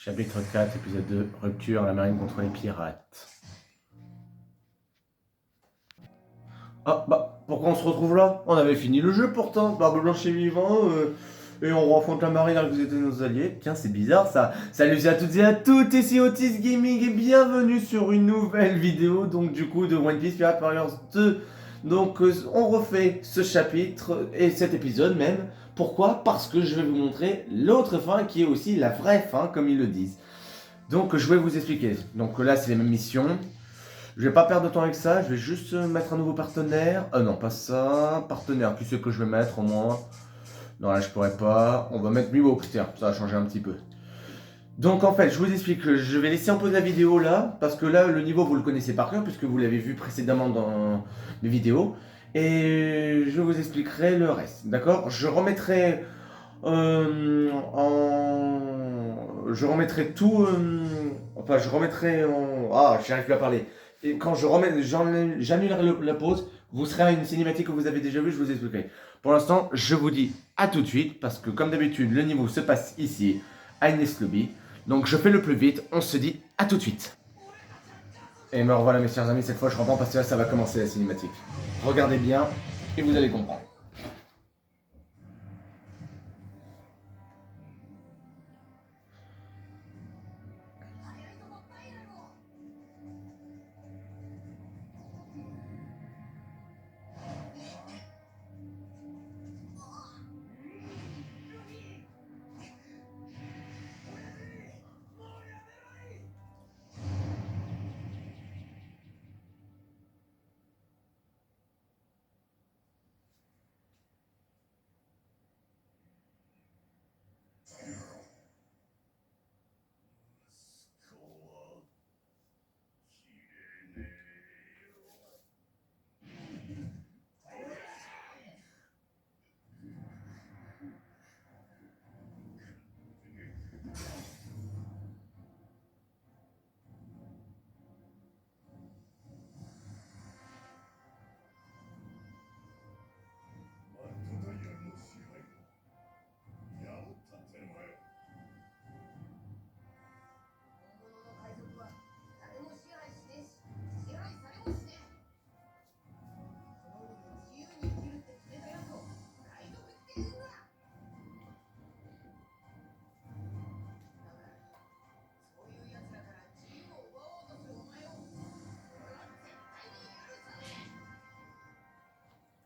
Chapitre 4, épisode 2, rupture, la marine contre les pirates. Ah, bah, pourquoi on se retrouve là? On avait fini le jeu pourtant, Barbe Blanche et Vivant, et on rencontre la marine alors que vous étiez nos alliés. Tiens, c'est bizarre ça. Salut à toutes et à toutes, ici Otis Gaming et bienvenue sur une nouvelle vidéo, donc du coup, de One Piece Pirate Warriors 2. Donc, on refait ce chapitre et cet épisode même. Pourquoi? Parce que je vais vous montrer l'autre fin qui est aussi la vraie fin, comme ils le disent. Donc, je vais vous expliquer. Donc là, c'est les mêmes missions. Je vais pas perdre de temps avec ça, je vais juste mettre un nouveau partenaire. Non, pas ça. Partenaire, qui c'est que je vais mettre au moins? Non, là je pourrais pas. On va mettre Miwok, tiens, ça va changer un petit peu. Donc en fait, je vous explique que je vais laisser en pause la vidéo là, parce que là, le niveau, vous le connaissez par cœur, puisque vous l'avez vu précédemment dans les vidéos. Et je vous expliquerai le reste, d'accord? Je remettrai Je remettrai tout... Enfin, je remettrai en... Ah, j'arrive plus à parler. Et quand j'annulerai la pause, vous serez à une cinématique que vous avez déjà vue, je vous expliquerai. Pour l'instant, je vous dis à tout de suite, parce que comme d'habitude, le niveau se passe ici, à Ines Lobby. Donc je fais le plus vite, on se dit à tout de suite. Et me revoilà mes chers amis, cette fois je reprends parce que là ça va commencer la cinématique. Regardez bien et vous allez comprendre.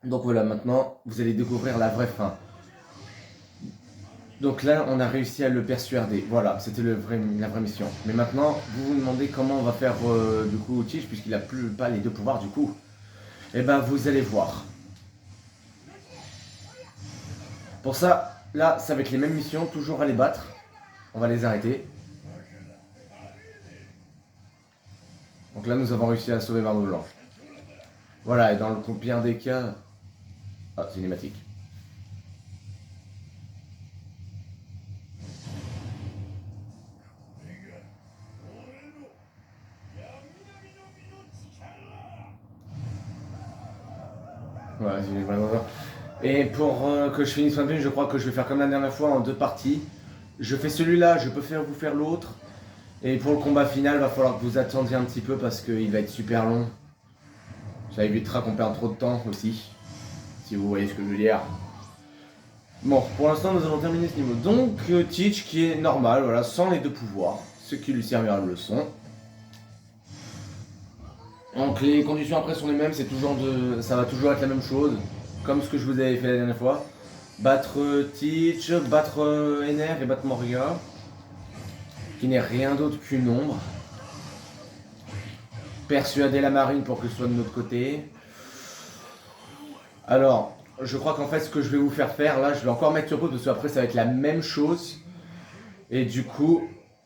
Donc voilà, maintenant, vous allez découvrir la vraie fin. Donc là, on a réussi à le persuader. Voilà, c'était la vraie mission. Mais maintenant, vous vous demandez comment on va faire du coup Tige, puisqu'il n'a plus pas les deux pouvoirs du coup. Eh ben, vous allez voir. Pour ça, là, ça va être les mêmes missions, toujours à les battre. On va les arrêter. Donc là, nous avons réussi à sauver Barbe Blanche. Voilà, et dans le pire des cas... Ah, cinématique. Voilà, j'ai vraiment... Et pour que je finisse One Piece, je crois que je vais faire comme la dernière fois en deux parties. Je fais celui-là, je peux vous faire l'autre. Et pour le combat final, va falloir que vous attendiez un petit peu parce qu'il va être super long. Ça évitera qu'on perde trop de temps aussi. Si vous voyez ce que je veux dire. Bon, pour l'instant, nous allons terminer ce niveau. Donc, Teach qui est normal, voilà, sans les deux pouvoirs. Ce qui lui servira de leçon. Donc, les conditions après sont les mêmes, ça va toujours être la même chose. Comme ce que je vous avais fait la dernière fois. Battre Teach, battre Ener et battre Moria. Qui n'est rien d'autre qu'une ombre. Persuader la marine pour que ce soit de notre côté. Alors, je crois qu'en fait, ce que je vais vous faire là, je vais encore mettre sur pause parce qu'après, ça va être la même chose. Et du coup,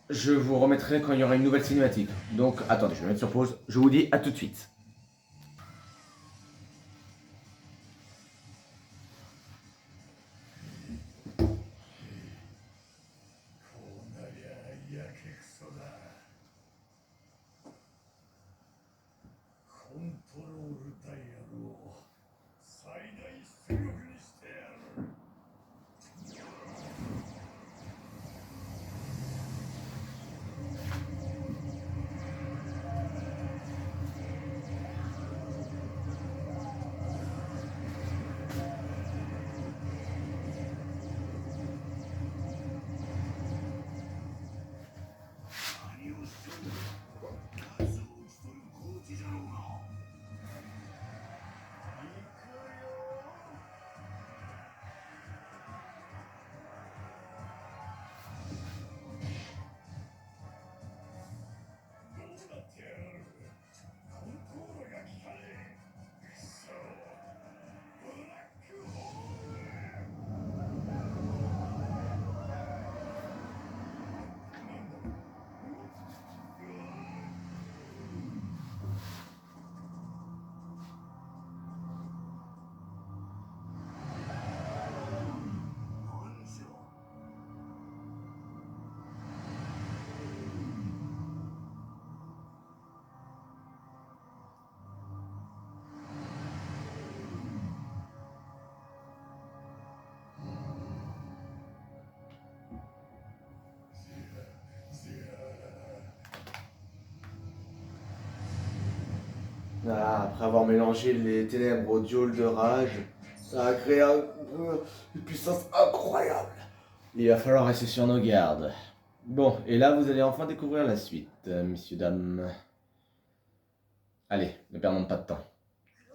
je vous remettrai quand il y aura une nouvelle cinématique. Donc, attendez, je vais mettre sur pause. Je vous dis à tout de suite. Ah, après avoir mélangé les ténèbres au diol de rage, ça a créé une puissance incroyable. Il va falloir rester sur nos gardes. Bon, et là vous allez enfin découvrir la suite, messieurs, dames. Allez, ne perdons pas de temps.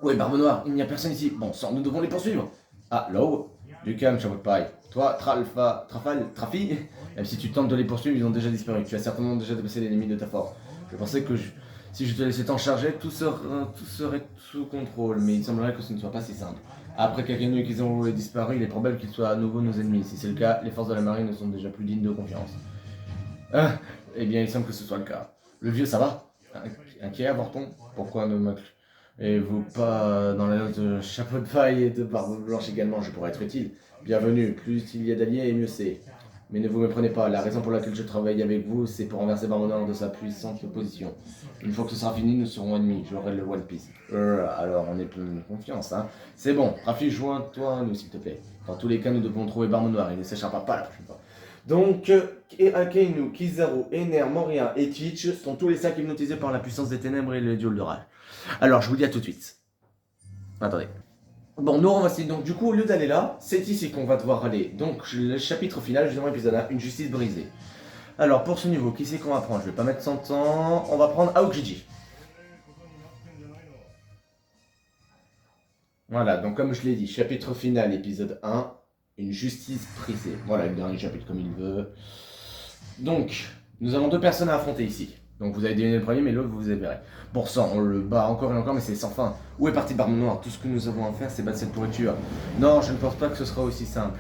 Oui, Barbe Noire, il n'y a personne ici. Bon sang, nous devons les poursuivre. Ah, là-haut. Du calme, chapeau de paille. Toi, Trafi, même si tu tentes de les poursuivre, ils ont déjà disparu. Tu as certainement déjà dépassé l'ennemi de ta force. Je pensais que si je te laissais t'en charger, tout serait sous contrôle, mais il semblerait que ce ne soit pas si simple. Après qu'Akenu et Kizaru aient disparu, il est probable qu'ils soient à nouveau nos ennemis. Si c'est le cas, les forces de la marine ne sont déjà plus dignes de confiance. Ah, eh bien, il semble que ce soit le cas. Le vieux, ça va? Inquiet, avorton? Pourquoi ne m'inclut et vous pas dans la note de chapeau de paille et de barbe blanche également, je pourrais être utile. Bienvenue, plus il y a d'alliés et mieux c'est. Mais ne vous méprenez pas, la raison pour laquelle je travaille avec vous, c'est pour renverser Barbe de sa puissante position. Une fois que ce sera fini, nous serons ennemis, j'aurai le One Piece. Alors on est plein de confiance, hein. C'est bon, Rafi, joins-toi à nous s'il te plaît. Dans tous les cas, nous devons trouver Barbe Noire, il ne s'échappera pas la prochaine fois. Donc, Akainu, Kizaru, Ener, Moria et Twitch sont tous les 5 hypnotisés par la puissance des ténèbres et le duel de rage. Alors, je vous dis à tout de suite. Attendez. Bon, nous revoici. Donc, du coup, au lieu d'aller là, c'est ici qu'on va devoir aller. Donc, le chapitre final, justement, épisode 1, une justice brisée. Alors, pour ce niveau, qui c'est qu'on va prendre? Je vais pas mettre 100 ans. On va prendre Aokiji. Voilà, donc comme je l'ai dit, chapitre final, épisode 1, une justice brisée. Voilà, le dernier chapitre comme il veut. Donc, nous avons 2 personnes à affronter ici. Donc vous avez deviné le premier, mais l'autre vous verrez. Pour ça, on le bat encore et encore, mais c'est sans fin. Où est parti Barbe Noire? Tout ce que nous avons à faire, c'est battre cette pourriture. Non, je ne pense pas que ce sera aussi simple.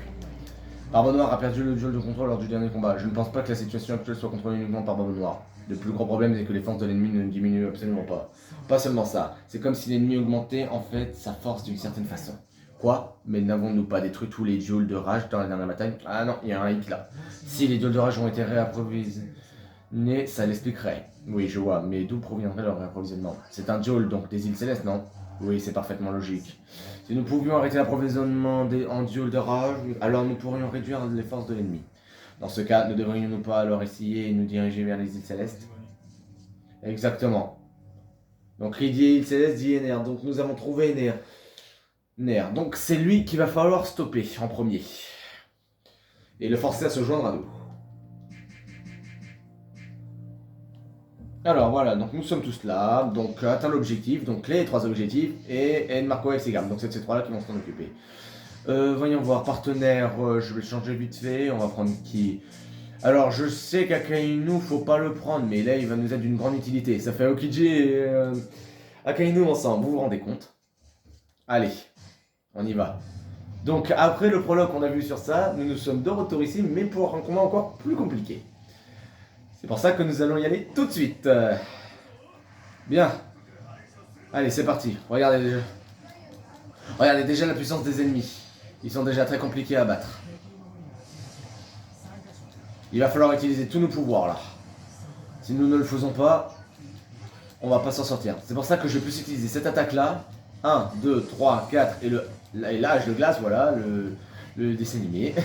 Barbe Noire a perdu le duel de contrôle lors du dernier combat. Je ne pense pas que la situation actuelle soit contrôlée uniquement par Barbe Noire. Le plus gros problème, c'est que les forces de l'ennemi ne diminuent absolument pas. Pas seulement ça, c'est comme si l'ennemi augmentait en fait sa force d'une certaine façon. Quoi? Mais n'avons-nous pas détruit tous les duels de rage dans la dernière bataille? Ah non, il y a un hic là. Si les duels de rage ont été réapprovisionnés, ça l'expliquerait. Oui, je vois, mais d'où proviendrait leur réapprovisionnement? C'est un duel, donc des îles célestes, non? Oui, c'est parfaitement logique. Si nous pouvions arrêter l'approvisionnement en duel de rage, alors nous pourrions réduire les forces de l'ennemi. Dans ce cas, ne devrions-nous pas alors essayer et nous diriger vers les îles célestes? Exactement. Donc, qui dit îles célestes dit Ener. Donc, nous avons trouvé Ener. Donc, c'est lui qu'il va falloir stopper en premier. Et le forcer à se joindre à nous. Alors voilà, donc nous sommes tous là, donc atteint l'objectif, donc les 3 objectifs, et Marco et Segam, donc c'est ces 3 là qui vont s'en occuper. Voyons voir, partenaire, je vais changer vite fait, on va prendre qui? Alors je sais qu'Akainu, faut pas le prendre, mais là il va nous être d'une grande utilité, ça fait Aokiji et Akainu ensemble, vous vous rendez compte? Allez, on y va. Donc après le prologue qu'on a vu sur ça, nous sommes de retour ici, mais pour un combat encore plus compliqué. C'est pour ça que nous allons y aller tout de suite. Bien. Allez, c'est parti. Regardez déjà. Regardez déjà la puissance des ennemis. Ils sont déjà très compliqués à battre. Il va falloir utiliser tous nos pouvoirs là. Si nous ne le faisons pas, on va pas s'en sortir. C'est pour ça que je vais plus utiliser cette attaque là. 1, 2, 3, 4 et l'âge de glace, voilà, le dessin animé.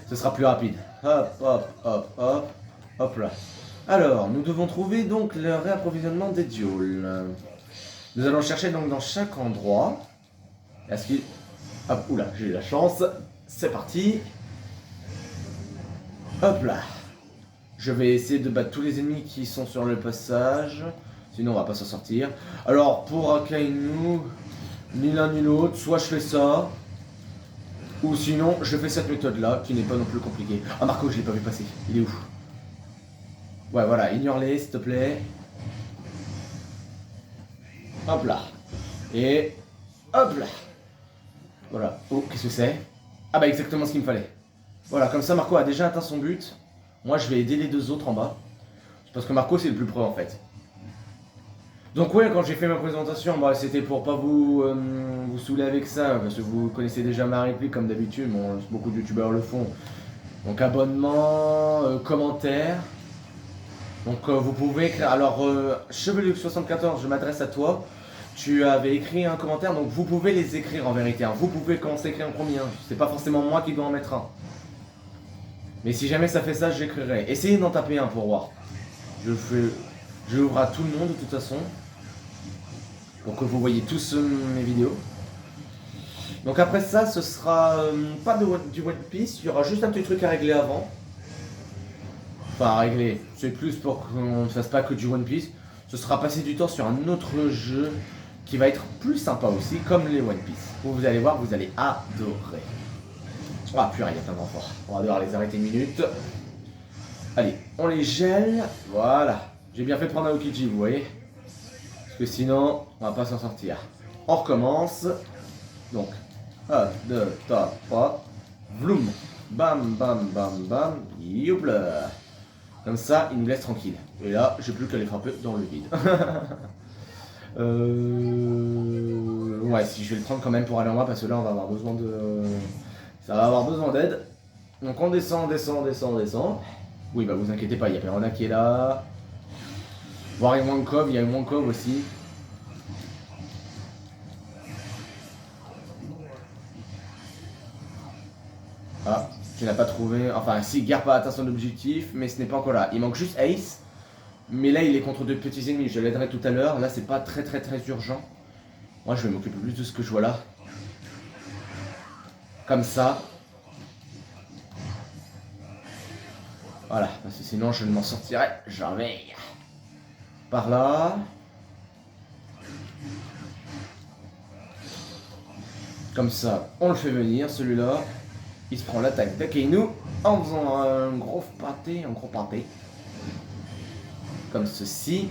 Ce sera plus rapide. Hop, hop, hop, hop. Hop là. Alors, nous devons trouver donc le réapprovisionnement des duels. Nous allons chercher donc dans chaque endroit. Est-ce qu'il... Hop, oula, j'ai eu la chance. C'est parti. Hop là. Je vais essayer de battre tous les ennemis qui sont sur le passage. Sinon, on va pas s'en sortir. Alors, pour Akainu, ni l'un ni l'autre, soit je fais ça. Ou sinon, je fais cette méthode-là, qui n'est pas non plus compliquée. Ah, Marco, je l'ai pas vu passer. Il est où? Ouais, voilà, ignore-les, s'il te plaît. Hop là. Et... hop là. Voilà. Oh, qu'est-ce que c'est? Ah bah exactement ce qu'il me fallait. Voilà, comme ça Marco a déjà atteint son but. Moi, je vais aider les 2 autres en bas. Parce que Marco, c'est le plus pro en fait. Donc ouais, quand j'ai fait ma présentation, bah, c'était pour pas vous saouler avec ça. Parce que vous connaissez déjà ma réplique comme d'habitude. Bon, beaucoup de youtubeurs le font. Donc abonnement, commentaire. Donc vous pouvez écrire. Alors Chevelu74, je m'adresse à toi. Tu avais écrit un commentaire, donc vous pouvez les écrire en vérité. Hein. Vous pouvez commencer à écrire un premier. C'est pas forcément moi qui dois en mettre un. Mais si jamais ça fait ça, j'écrirai. Essayez d'en taper un pour voir. Je ouvre à tout le monde de toute façon. pour que vous voyez tous mes vidéos. Donc après ça, ce sera pas du One Piece, il y aura juste un petit truc à régler avant. Enfin à régler, c'est plus pour qu'on ne fasse pas que du One Piece. Ce sera passer du temps sur un autre jeu qui va être plus sympa aussi, comme les One Piece. Vous allez voir, vous allez adorer. Ah purée, il y a plein d'enfants. On va devoir les arrêter une minute. Allez, on les gèle. Voilà. J'ai bien fait de prendre un Aokiji, vous voyez. Parce que sinon, on va pas s'en sortir. On recommence. Donc, 1, 2, 3. Vloum. Bam, bam, bam, bam. Youpla. Comme ça, il nous laisse tranquille. Et là, j'ai plus qu'à les frapper dans le vide. Ouais, si je vais le prendre quand même pour aller en bas, parce que là, on va avoir besoin de... Ça va avoir besoin d'aide. Donc on descend. Oui, bah vous inquiétez pas, il y a Perona qui est là. Voir il y a Wankov aussi. Ah, tu n'as pas trouvé... Enfin, si, Garp a atteint son objectif, mais ce n'est pas encore là. Il manque juste Ace. Mais là, il est contre 2 petits ennemis. Je l'aiderai tout à l'heure. Là, c'est pas très urgent. Moi, je vais m'occuper plus de ce que je vois là. Comme ça. Voilà, parce que sinon, je ne m'en sortirai jamais. Par là. Comme ça, on le fait venir, celui-là. Il se prend l'attaque d'Akeinu en faisant un gros pâté. Comme ceci.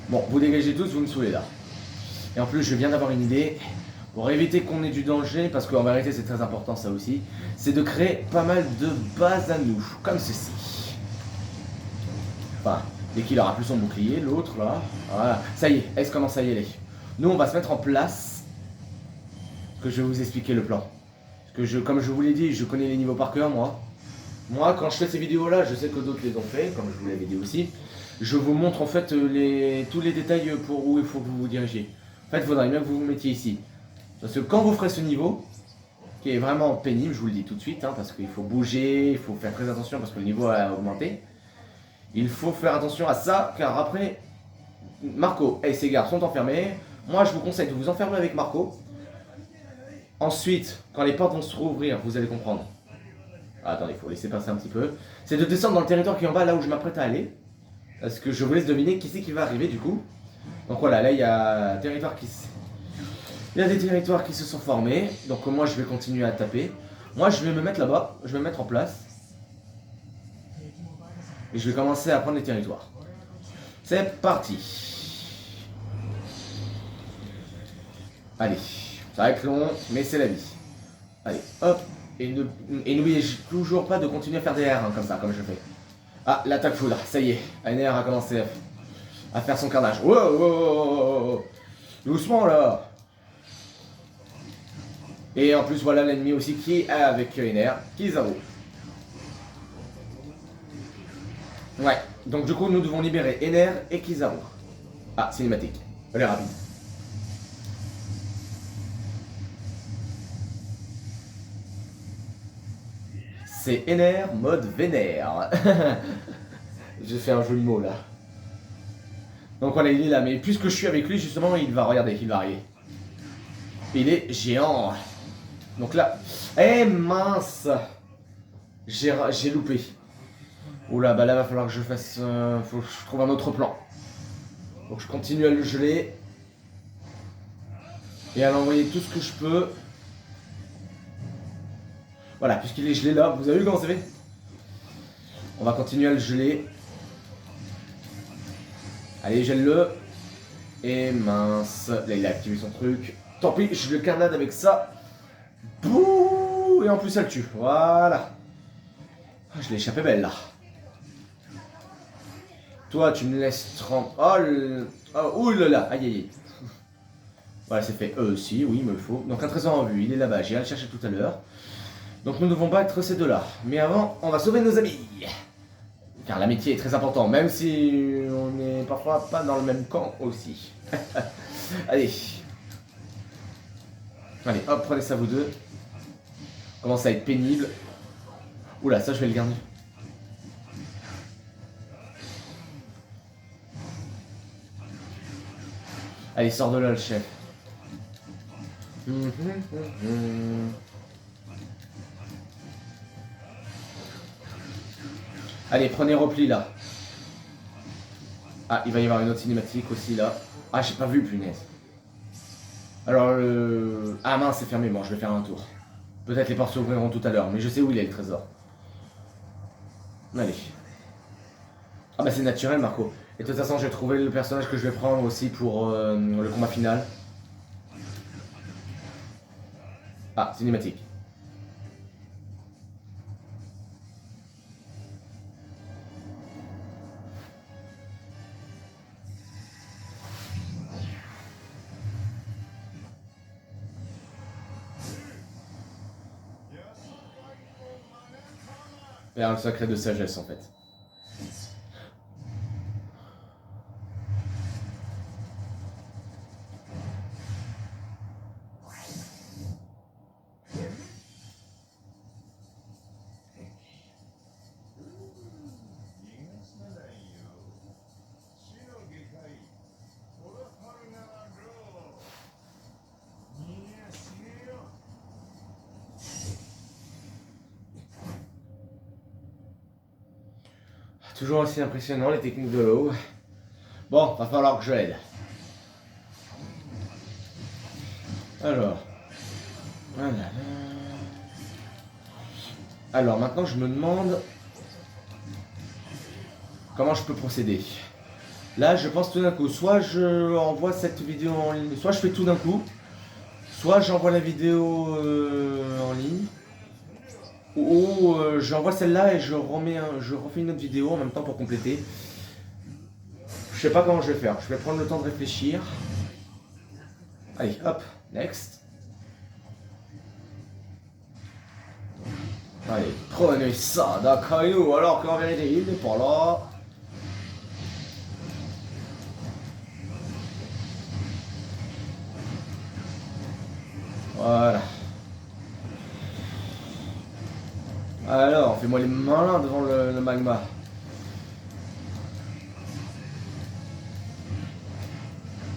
Bon, vous dégagez tous, vous me saoulez là. Et en plus, je viens d'avoir une idée. Pour éviter qu'on ait du danger, parce qu'en vérité c'est très important ça aussi, c'est de créer pas mal de bases à nous, comme ceci. Enfin, dès qu'il aura plus son bouclier, l'autre là, voilà. Ça y est, Ace commence à y aller. Nous on va se mettre en place, que je vais vous expliquer le plan. Parce que comme je vous l'ai dit, je connais les niveaux par cœur moi. Moi quand je fais ces vidéos là, je sais que d'autres les ont fait, comme je vous l'avais dit aussi. Je vous montre en fait tous les détails pour où il faut que vous vous dirigiez. En fait, il faudrait bien que vous vous mettiez ici. Parce que quand vous ferez ce niveau, qui est vraiment pénible, je vous le dis tout de suite, hein, parce qu'il faut bouger, il faut faire très attention parce que le niveau a augmenté. Il faut faire attention à ça, car après, Marco et ses gardes sont enfermés. Moi, je vous conseille de vous enfermer avec Marco. Ensuite, quand les portes vont se rouvrir, vous allez comprendre. Ah, attendez, il faut laisser passer un petit peu. C'est de descendre dans le territoire qui est en bas, là où je m'apprête à aller. Parce que je vous laisse deviner qui c'est qui va arriver du coup. Donc voilà, là il y a un territoire qui... Il y a des territoires qui se sont formés, donc moi je vais continuer à taper. Moi je vais me mettre là-bas, je vais me mettre en place. Et je vais commencer à prendre les territoires. C'est parti. Allez, ça va être long, mais c'est la vie. Allez, hop. Et n'oubliez toujours pas de continuer à faire des R hein, comme ça, comme je fais. Ah, l'attaque foudre, ça y est. ANR a commencé à faire son carnage. Wow. Doucement là. Et en plus, voilà l'ennemi aussi qui est avec NR, Kizaru. Ouais, donc du coup, nous devons libérer NR et Kizaru. Ah, cinématique. Elle est rapide. C'est NR mode vénère. J'ai fait un jeu de mots là. Donc voilà, il est là. Mais puisque je suis avec lui, justement, il va regarder, il va arriver. Il est géant. Donc là, mince, j'ai loupé. Oula, bah là va falloir que je fasse, faut que je trouve un autre plan. Donc je continue à le geler et à l'envoyer tout ce que je peux. Voilà, puisqu'il est gelé là, vous avez vu comment ça fait? On va continuer à le geler. Allez, gèle-le. Et mince, là il a activé son truc. Tant pis, je le carnade avec ça. Bouh. Et en plus, elle tue. Voilà. Je l'ai échappé belle là. Toi, tu me laisses 30. Oh là là. Aïe aïe aïe. Voilà, c'est fait. Si, oui, il me le faut. Donc, un trésor en vue. Il est là-bas. J'irai le chercher tout à l'heure. Donc, nous devons battre ces deux-là. Mais avant, on va sauver nos amis. Car l'amitié est très important. Même si on n'est parfois pas dans le même camp aussi. Allez. Allez, hop, prenez ça vous deux. Commence à être pénible. Oula, ça je vais le garder. Allez, sors de là, le chef. Allez, prenez repli là. Ah, il va y avoir une autre cinématique aussi là. Ah, j'ai pas vu, punaise. Alors, ah mince, c'est fermé. Bon, je vais faire un tour. Peut-être les portes s'ouvriront tout à l'heure, mais je sais où il est le trésor. Allez. Ah bah c'est naturel, Marco. Et de toute façon, j'ai trouvé le personnage que je vais prendre aussi pour le combat final. Ah, cinématique. Perle sacrée de sagesse en fait. Toujours aussi impressionnant les techniques de l'eau. Bon, va falloir que je l'aide. Alors. Voilà. Alors maintenant je me demande comment je peux procéder. Là je pense tout d'un coup, soit je envoie cette vidéo en ligne, soit je fais tout d'un coup, soit j'envoie la vidéo en ligne, ou j'envoie celle-là et je refais une autre vidéo en même temps pour compléter. Je sais pas comment je vais faire, je vais prendre le temps de réfléchir. Allez, hop, next. Allez, prenez ça d'Akainu alors qu'en vérité il n'est pas là. Voilà. Alors, fais-moi les malins devant le magma.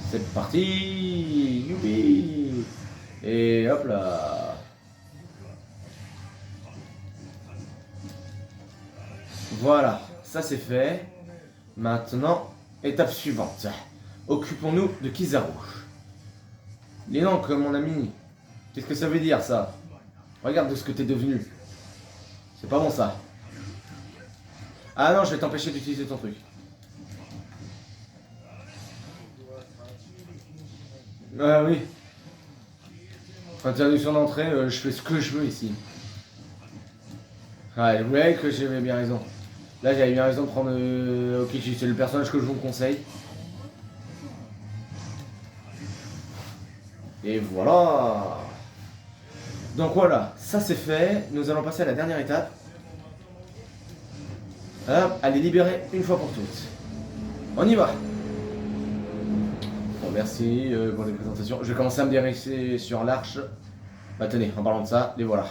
C'est parti. Youpi. Et hop là. Voilà, ça c'est fait. Maintenant, étape suivante. Occupons-nous de Kizaru. Dis donc, mon ami, qu'est-ce que ça veut dire ça? Regarde de ce que t'es devenu. C'est pas bon ça. Ah non, je vais t'empêcher d'utiliser ton truc. Ah oui. Interdiction d'entrée, je fais ce que je veux ici. Ouais, vous voyez que j'avais bien raison. Là, j'avais bien raison de prendre Okichi, c'est le personnage que je vous conseille. Et voilà. Donc voilà, ça c'est fait. Nous allons passer à la dernière étape. Hop, aller libérer une fois pour toutes. On y va. Bon, merci pour les présentations. Je vais commencer à me diriger sur l'arche. Bah tenez, en parlant de ça, les voilà.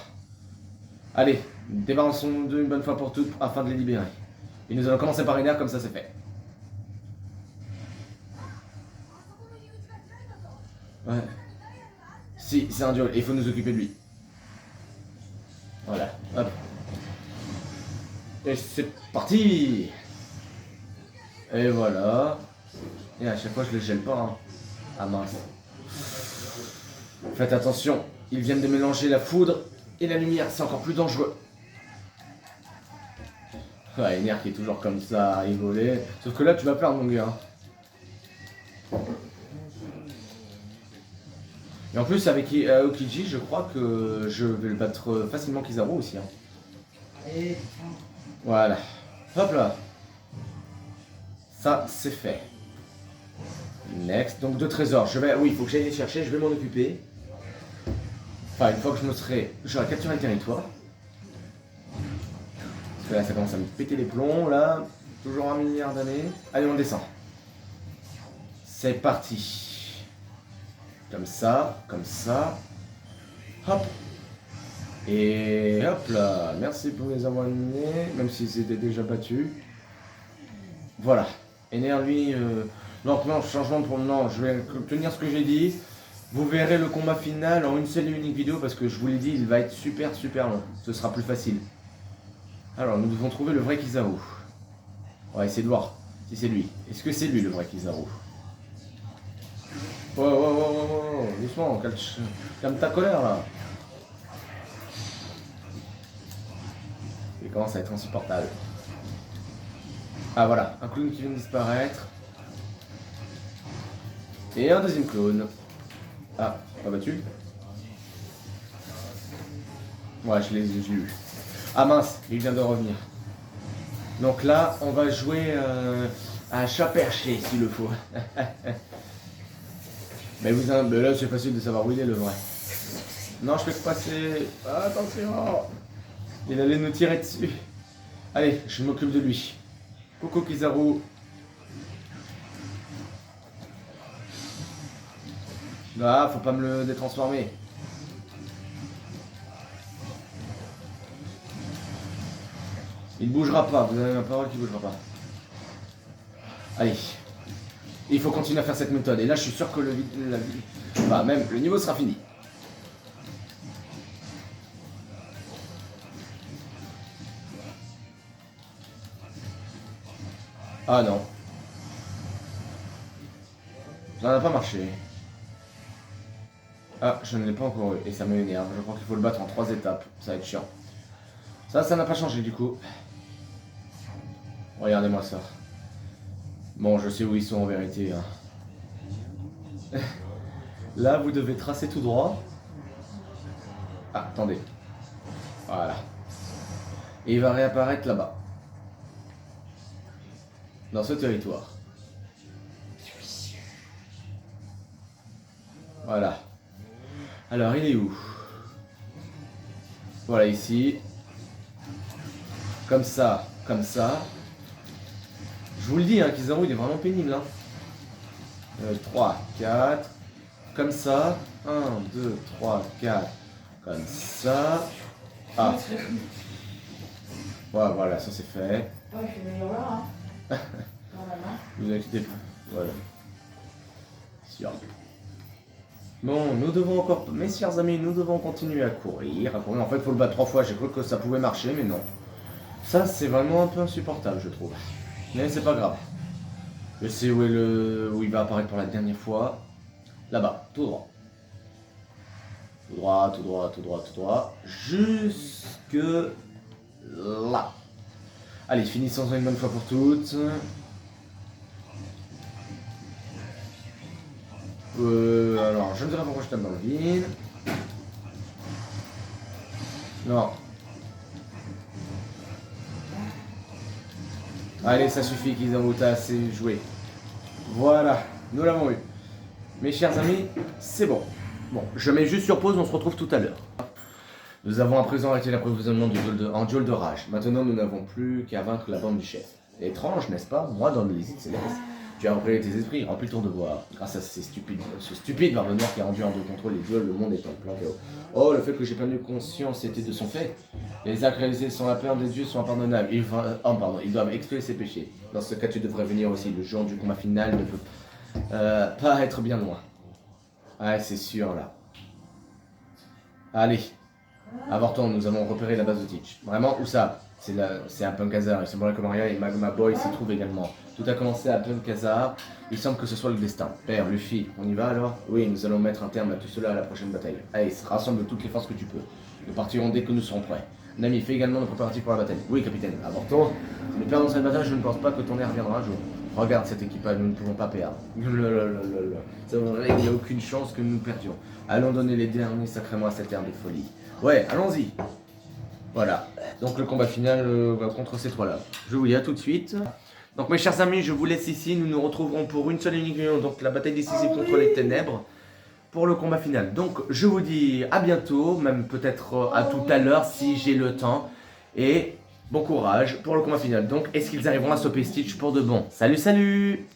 Allez, débarrassons d'eux une bonne fois pour toutes afin de les libérer. Et nous allons commencer par une aire, comme ça c'est fait. Ouais. Si, c'est un duel, et il faut nous occuper de lui. Voilà, hop. Et c'est parti. Et voilà. Et à chaque fois je le gèle pas. Hein. Ah mince. Faites attention, ils viennent de mélanger la foudre et la lumière, c'est encore plus dangereux. Ouais, Ener qui est toujours comme ça à rigoler. Sauf que là tu vas perdre mon gars. Et en plus avec Aokiji, je crois que je vais le battre facilement Kizaru aussi. Hein. Voilà. Hop là. Ça c'est fait. Next. Donc 2 trésors. Oui, il faut que j'aille les chercher, je vais m'en occuper. Enfin, une fois que j'aurai capturé le territoire. Parce que là ça commence à me péter les plombs là. Toujours 1 milliard d'années. Allez, on descend. C'est parti. Comme ça, comme ça. Hop. Et hop là. Merci pour les avoir amenés, même s'ils étaient déjà battus. Voilà. Ener, lui, Donc non, changement de non, je vais tenir ce que j'ai dit. Vous verrez le combat final en une seule et unique vidéo parce que je vous l'ai dit, il va être super long. Ce sera plus facile. Alors, nous devons trouver le vrai Kizaru. On va essayer de voir si c'est lui. Est-ce que c'est lui le vrai Kizaru? Oh, doucement, calme ta colère là. Il commence à être insupportable. Ah voilà, un clown qui vient de disparaître. Et un deuxième clone. Ah, pas battu. Ouais, je l'ai eu. Ah mince, il vient de revenir. Donc là, on va jouer à chat perché s'il le faut. mais là, c'est facile de savoir où il est le vrai. Non, je peux passer. Attention. Il allait nous tirer dessus. Allez, je m'occupe de lui. Coucou Kizaru. Ah, faut pas me le détransformer. Il bougera pas, vous avez ma parole qu'il bougera pas. Allez. Il faut continuer à faire cette méthode. Et là, je suis sûr que même le niveau sera fini. Ah non. Ça n'a pas marché. Ah, je ne l'ai pas encore eu. Et ça m'énerve. Je crois qu'il faut le battre en 3 étapes. Ça va être chiant. Ça n'a pas changé du coup. Regardez-moi ça. Bon, je sais où ils sont en vérité. Hein. Là, vous devez tracer tout droit. Ah, attendez. Voilà. Et il va réapparaître là-bas. Dans ce territoire. Voilà. Alors, il est où? Voilà, ici. Comme ça, comme ça. Je vous le dis, hein, Kizaru, il est vraiment pénible. Hein. 3, 4. Comme ça. 1, 2, 3, 4. Comme ça. Ah. Ouais, voilà, ça c'est fait. Ouais, je suis meilleur là, hein. Vous inquiétez pas. Voilà. Sûr. Bon, nous devons encore... Mes chers amis, nous devons continuer à courir. En fait, il faut le battre 3 fois. J'ai cru que ça pouvait marcher, mais non. Ça, c'est vraiment un peu insupportable, je trouve. Mais c'est pas grave. Je sais où il va apparaître pour la dernière fois. Là-bas, tout droit. Tout droit, tout droit, tout droit, tout droit. Jusque là. Allez, finissons une bonne fois pour toutes. Alors, je ne sais pas pourquoi je tape dans le vide. Non. Allez, ça suffit qu'ils ont assez joué. Voilà, nous l'avons eu. Mes chers amis, c'est bon. Bon, je mets juste sur pause, on se retrouve tout à l'heure. Nous avons à présent arrêté l'approvisionnement en duel de rage. Maintenant, nous n'avons plus qu'à vaincre la bande du chef. Étrange, n'est-ce pas? Moi, dans les îles célestes, tu as repris tes esprits, remplis ton devoir. Grâce à ce stupide barbe noire qui a rendu hors de contrôle les duels, le monde est en plein chaos. Oh, le fait que j'ai perdu conscience était de son fait. Les actes réalisés sans la peur des dieux sont impardonnables. Ils doivent expier ses péchés. Dans ce cas, tu devrais venir aussi. Le jour du combat final ne peut pas être bien loin. Ouais, c'est sûr, là. Allez. Avortons, nous avons repéré la base de Teach. Vraiment, où ça? C'est à Punkazar. Il semblerait que Maria et Magma Boy s'y trouvent également. Tout a commencé à Punkazar. Il semble que ce soit le destin. Père, Luffy, on y va alors? Oui, nous allons mettre un terme à tout cela à la prochaine bataille. Allez, rassemble toutes les forces que tu peux. Nous partirons dès que nous serons prêts. Nami, fais également nos préparatifs pour la bataille. Oui, capitaine. Avortons. Si nous perdons cette bataille, je ne pense pas que ton air reviendra un jour. Regarde cet équipage, nous ne pouvons pas perdre. C'est vrai, il n'y a aucune chance que nous perdions. Allons donner les derniers sacrements à cette ère de folie. Ouais, allons-y. Voilà. Donc le combat final contre ces trois-là. Je vous dis à tout de suite. Donc mes chers amis, je vous laisse ici. Nous nous retrouverons pour une seule et unique réunion. Donc la bataille décisive contre les ténèbres. Pour le combat final. Donc je vous dis à bientôt. Même peut-être à tout à l'heure si j'ai le temps. Et bon courage pour le combat final. Donc est-ce qu'ils arriveront à stopper Stitch pour de bon? Salut, salut!